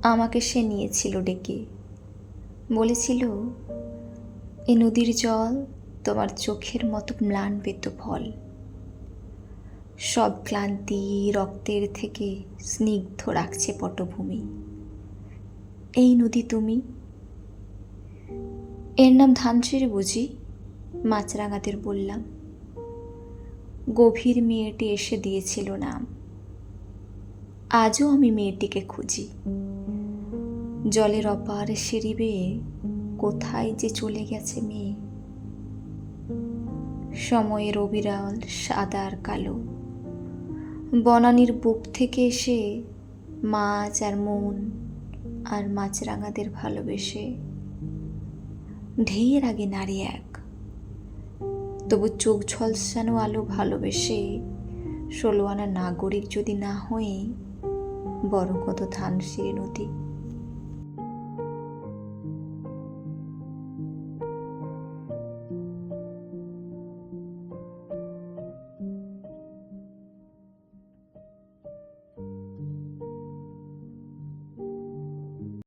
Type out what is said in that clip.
আমাকে সে নিয়েছিল ডেকে, বলেছিল এ নদীর জল তোমার চোখের মতো ম্লান পেত ফল, সব ক্লান্তি রক্তের থেকে স্নিগ্ধ রাখছে পটভূমি। এই নদী তুমি। এর নাম ধানসিঁড়ি বুঝি? মাছরাঙাদের বললাম। গভীর মেয়েটি এসে দিয়েছিল নাম। আজও আমি মেয়েটিকে খুঁজি। জলের অপার সিঁড়ি বেয়ে কোথায় যে চলে গেছে মেয়ে। সময়ের অবিরাল সাদা আর কালো বনানীর বুক থেকে এসে মাছ আর মন আর মাছরাঙাদের ভালোবেসে ঢের আগে নারী এক, তবু চোখ ঝলসানো আলো ভালোবেসে 16 আনা নাগরিক যদি না হয়ে বড় কত ধানসিঁড়ি নদী।